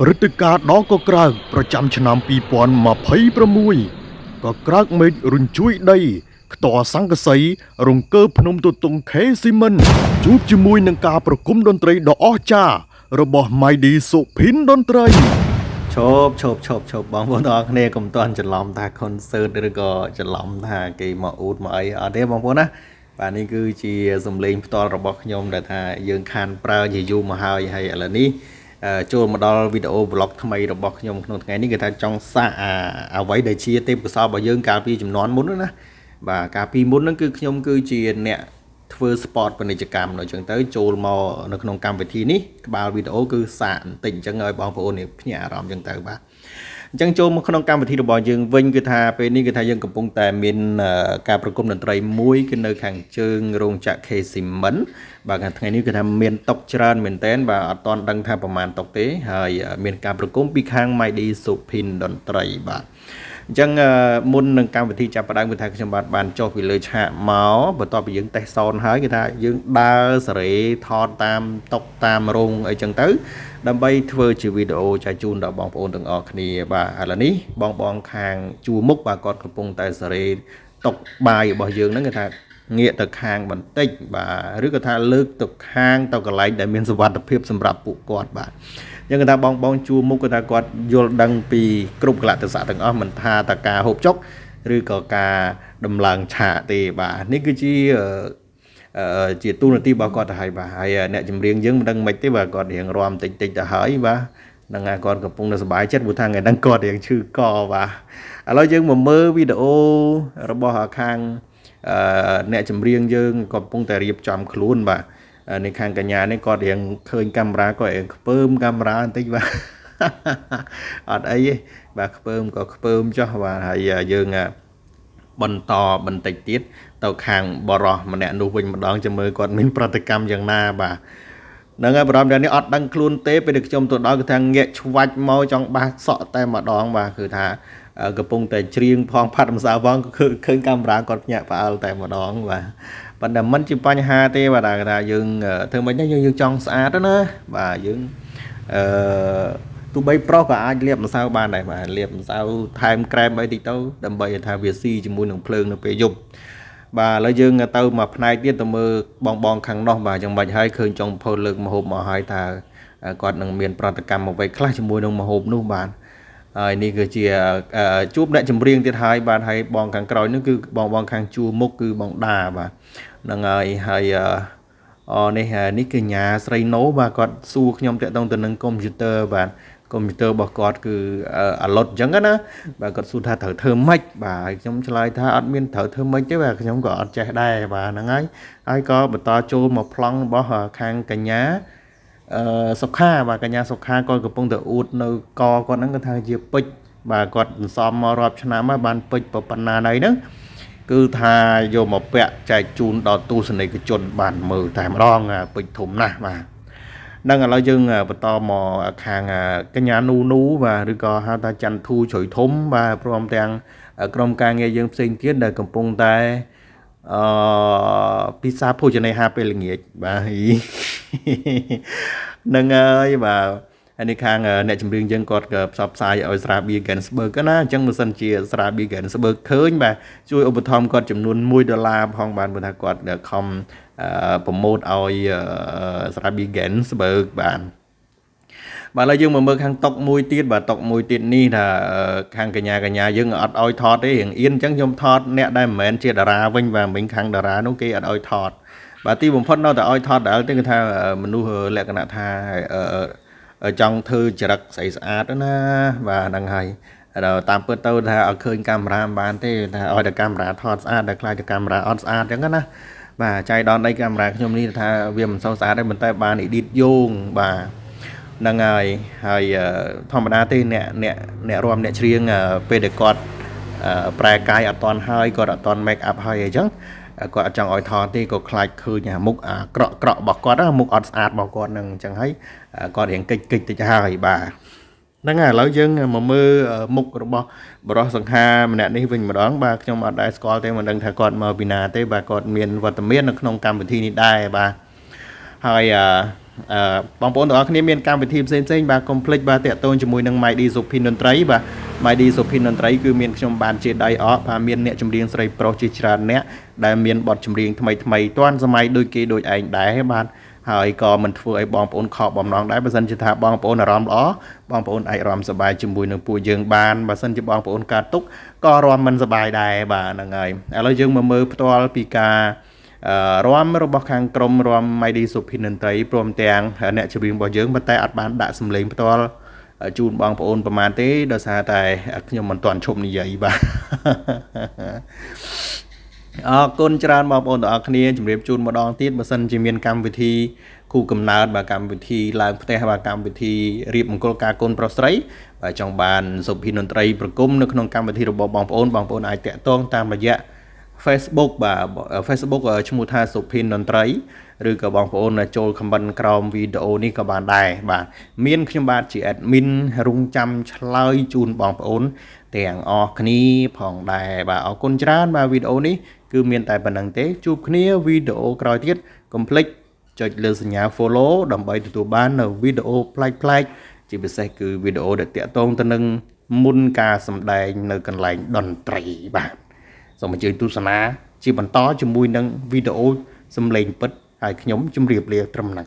ព្រឹត្តិការណ៍ដ៏កក្រើកប្រចាំឆ្នាំ2026ក៏ក្រើកមេឃរញ្ជួយដីខ្ទរសង្កសីរង្គើភ្នំទទុងខេស៊ីមិនជួបជាមួយនឹងការប្រគំតន្ត្រីដ៏អស្ចារ្យរបស់ Mighty សុភិនតន្ត្រីឈប់បងប្អូនទាំងអស់គ្នាកុំតន់ច្រឡំថា concert ឬក៏ច្រឡំថាគេមកអ៊ូតមកអីអត់ទេបងប្អូនណាបាទនេះគឺជាសម្លេងផ្ទាល់របស់ខ្ញុំដែលថាយើងខានប្រើជាយូរមកហើយឥឡូវនេះចូលមកដល់វីដេអូ vlog ថ្មីរបស់ខ្ញុំក្នុងថ្ងៃនេះគឺថាចង់សាកអ្វីដែលជាទេពកោសល្យរបស់យើងកាលពីជំនាន់មុនណាបាទកាលពីមុនហ្នឹងគឺខ្ញុំគឺជាអ្នកធ្វើ sport ពាណិជ្ជកម្មនៅអញ្ចឹងទៅចូលមកនៅក្នុងកម្មវិធីនេះក្បាលវីដេអូគឺសាកបន្តិចអញ្ចឹងឲ្យបងប្អូននេះភ្ញាក់អារម្មណ៍អញ្ចឹងទៅបាទអញ្ចឹងចូលមកក្នុងកម្មវិធីរបស់យើងវិញគឺថាពេលនេះគឺថាយើងកំពុងតែមានការប្រគំតន្ត្រីមួយគឺនៅខាងជើងរោងចក្រ K-Cement បាទថ្ងៃនេះគឺថាមានតុកច្រើនមែនតើបាទអត់ទាន់ដឹងថាប្រហែលតុកទេហើយមានការប្រគំពីខាង Mighty សុភិនតន្ត្រីបាទអញ្ចឹងមុននឹងកម្មវិធីចាប់ផ្ដើមគឺថាខ្ញុំបានចុះពីលើឆាកមកបន្ទាប់ពីយើងតេស្តសោនហើយគឺថាយើងដើរសេរីថតតាមតុកតាមរោងអីចឹងទៅដើម្បីធ្វើជាវីដេអូចែកជូនដល់បងប្អូនទាំងអស់គ្នាបាទឥឡូវនេះបងខាងជួរមុខបាទគាត់កំពុងតែសេរីតុកបាយរបស់យើងហ្នឹងគឺថាងាកទៅខាងបន្តិចបាទឬក៏ថាលើកទៅខាងទៅកន្លែងដែលមានសុវត្ថិភាពសម្រាប់ពួកគាត់បាទយើងគាត់ថាបងជួមុខគាត់ថាគាត់យល់ដឹងពីគ្រប់កលៈទេសៈទាំងអស់មិនថាតការហូបចុកឬក៏ការដំឡើងឆាកទេបាទនេះគឺជាទូនាទីរបស់គាត់ទៅហើយបាទហើយអ្នកចម្រៀងយើងមិនដឹងមិនទេបាទគាត់រៀងរាំតិចទៅហើយបាទនឹងគាត់កំពុងតែសប្បាយចិត្តព្រោះថាថ្ងៃហ្នឹងគាត់រៀងឈឺកបាទឥឡូវយើងមកមើលវីដេអូរបស់ខាងអ្នកចម្រៀងយើងកំពុងតែរៀបចំខ្លួនបាទនៅខាងកញ្ញានេះគាត់រៀងឃើញកាមេរ៉ាគាត់រៀងខ្ពើមកាមេរ៉ាបន្តិចបាទអត់អីទេបាទខ្ពើមក៏ខ្ពើមចុះបាទហើយយើងបន្តបន្តិចទៀតទៅខាងបរោះម្នាក់នោះវិញម្ដងចាំមើលគាត់មានប្រតិកម្មយ៉ាងណាបាទហ្នឹងហើយបរោះម្នាក់នេះអត់ដឹងខ្លួនទេពេលដែលខ្ញុំទៅដល់គឺថាងាកឆ្វាច់មកចង់បាសសក់តែម្ដងបាទគឺថាកំពុងតែច្រៀងផងផាត់ម្សៅផងគឺឃើញកាមេរ៉ាគាត់ភ្ញាក់ផ្អើលតែម្ដងបាទប៉ុន្តែមិនជាបញ្ហាទេបាទថាយើងធ្វើមិនទេយើងចង់ស្អាតណាបាទយើងទោះបីប្រុសក៏អាចលាបម្សៅបានដែរបាទលាបម្សៅថែមក្រែមអីតិចទៅដើម្បីឲ្យថាវាស៊ីជាមួយនឹងភ្លើងនៅពេលយប់បាទឥឡូវយើងទៅមកផ្នែកទៀតទៅមើលបងខាងនោះបាទយ៉ាងម៉េចហើយឃើញចុងផុសលើកមហូបមកហើយថាគាត់នឹងមានប្រតិកម្មអ្វីខ្លះជាមួយនឹងមហូបនោះបាទហើយនេះគឺជាជួបអ្នកចម្រៀងទៀតហើយបាទហើយបងខាងក្រោយនោះគឺបងខាងជួរមុខគឺបងដាបាទហ្នឹងហើយនេះគឺញ៉ាស្រីណូបាទគាត់សួរខ្ញុំតាក់ទងទៅនឹងកុំព្យូទ័របាទកុំព្យូទ័ររបស់គាត់គឺអាឡុតអញ្ចឹងណាបាទគាត់សួរថាត្រូវធ្វើម៉េចបាទហើយខ្ញុំឆ្លើយថាអត់មានត្រូវធ្វើម៉េចទេបាទខ្ញុំក៏អត់ចេះដែរបាទហ្នឹងហើយក៏បន្តចូលមកប្លង់របស់ខាងកញ្ញាសុខាបាទកញ្ញាសុខាគាត់កំពុងតែអួតនៅកគាត់ហ្នឹងគាត់ថាជាពេជ្របាទគាត់សន្សំមករាប់ឆ្នាំហើយបានពេជ្រប៉ុណ្ណាណីហ្នឹងគឺថាយកមកពាក់ចែកជូនដល់ទស្សនិកជនបានមើលតែម្ដងពេជ្រធំណាស់បាទនឹងឥឡូវយើងបន្តមកខាងកញ្ញានូបាទឬក៏ហៅថាច័ន្ទធូជ្រយធំបាទព្រមទាំងក្រុមការងារយើងផ្សេងទៀតដែលកំពុងតែពិសាភោជនីយហាពេលល្ងាចបាទនឹងហើយបាទហើយនេះខាងអ្នកចម្រៀងយើងគាត់ក៏ផ្សព្វផ្សាយឲ្យស្រាបៀ Gainsbourg ណាអញ្ចឹងបើសិនជាស្រាបៀ Gainsbourg ឃើញបាទជួយឧបត្ថម្ភគាត់ចំនួន$1ផងបានព្រោះថាគាត់ខំប្រម៉ូទឲ្យស្រាបៀ Gainsbourg បាទឥឡូវយើងមកមើលខាងតុកមួយទៀតបាទតុកមួយទៀតនេះថាខាងកញ្ញាយើងអត់ឲ្យថតទេរៀងអៀនអញ្ចឹងខ្ញុំថតអ្នកដែលមិនមែនជាតារាវិញបាទមិញខាងតារានោះគេអត់ឲ្យថតបាទទីបំផុតនៅតែឲ្យថតដែរទេគឺថាមនុស្សលក្ខណៈថាចង់ធ្វើចរិតស្អាតស្អាតណាបាទហ្នឹងហើយតាមពិតទៅថាឲ្យឃើញកាមេរ៉ាមិនបានទេថាឲ្យតែកាមេរ៉ាថតស្អាតតែខ្លាចតែកាមេរ៉ាអត់ស្អាតអញ្ចឹងណាបាទចៃដន្យនៃកាមេរ៉ាខ្ញុំនេះថាវាមិនសូវស្អាតទេប៉ុន្តែបាន edit យោងបាទហ្នឹងហើយធម្មតាទេអ្នករាំអ្នកច្រៀងពេលដែលគាត់ប្រែកាយអត់តាន់ហើយគាត់អត់តាន់ make up ហើយអញ្ចឹងគាត់អត់ចង់ឲ្យថតទេក៏ខ្លាចឃើញមុខក្រក់របស់គាត់មុខអត់ស្អាតរបស់គាត់នឹងអញ្ចឹងហើយគាត់រៀងកិច្ចតិចហើយបាទហ្នឹងហើយឥឡូវយើងមកមើលមុខរបស់បរិសសង្ខាម្នាក់នេះវិញម្ដងបាទខ្ញុំអត់ដែរស្គាល់ទេមិនដឹងថាគាត់មកពីណាទេបាទគាត់មានវត្តមាននៅក្នុងកម្មវិធីនេះដែរបាទហើយ បងប្អូនទាំងអស់គ្នាមានកម្មវិធីផ្សេងៗបាទកុំភ្លេចបាទតាក់ទងជាមួយនឹង MyD សុភិនតន្ត្រីបាទ MyD សុភិនតន្ត្រីគឺមានខ្ញុំបានជាដៃអកបាទមានអ្នកចម្រៀងស្រីប្រុសជាច្រើនអ្នកដែលមានបទចម្រៀងថ្មីទាន់សម័យដូចគេដូចឯងដែរបាទហើយក៏មិនធ្វើឲ្យបងប្អូនខកបំណងដែរបើសិនជាថាបងប្អូនអារម្មណ៍ល្អបងប្អូនអាចរាំសប្បាយជាមួយនឹងពួកយើងបានបើសិនជាបងប្អូនកើតទុកក៏រាំមិនសប្បាយដែរបាទហ្នឹងហើយឥឡូវយើងមកមើលផ្ទាល់ពីការរាំរបស់ខាងក្រុមរាំ MyD សុភិនតន្ត្រីព្រមទាំងអ្នកចម្រៀងរបស់យើងប៉ុន្តែអត់បានដាក់សម្លេងផ្ទាល់ជូនបងប្អូនប្រហែលទេដោយសារតែខ្ញុំមិនទាន់ឈប់និយាយបាទអរគុណច្រើនបងប្អូនទាំងអស់គ្នាជម្រាបជូនម្ដងទៀតបើសិនជាមានកម្មវិធីគូកំណើតបាទកម្មវិធីឡើងផ្ទះបាទកម្មវិធីរៀបមង្គលការកូនប្រុសស្រីបាទចង់បានសុភិនតន្ត្រីប្រគំនៅក្នុងកម្មវិធីរបស់បងប្អូនអាចតាក់ទងតាមរយៈ Facebook បាទ Facebook ឈ្មោះថាសុភិនតន្ត្រីឬក៏បងប្អូនចូល comment ក្រោមវីដេអូនេះក៏បានដែរបាទមានខ្ញុំបាទជា admin រងចាំឆ្លើយជូនបងប្អូនទាំងអស់គ្នាផងដែរបាទអរគុណច្រើនបាទវីដេអូនេះគឺមានតែប៉ុណ្្នឹងទេជួបគ្នាវីដេអូក្រោយទៀតកុំភ្លេចចុចលើសញ្ញា follow ដើម្បីទទួលបាននៅវីដេអូប្លែកៗជាពិសេសគឺវីដេអូដែលតាក់ទងទៅនឹងមុនការសម្ដែងនៅកន្លែងតន្ត្រីបាទសូមអញ្ជើញទស្សនាជាបន្តជាមួយនឹងវីដេអូសំឡេងពិតហើយខ្ញុំជម្រាបលាត្រឹមហ្នឹង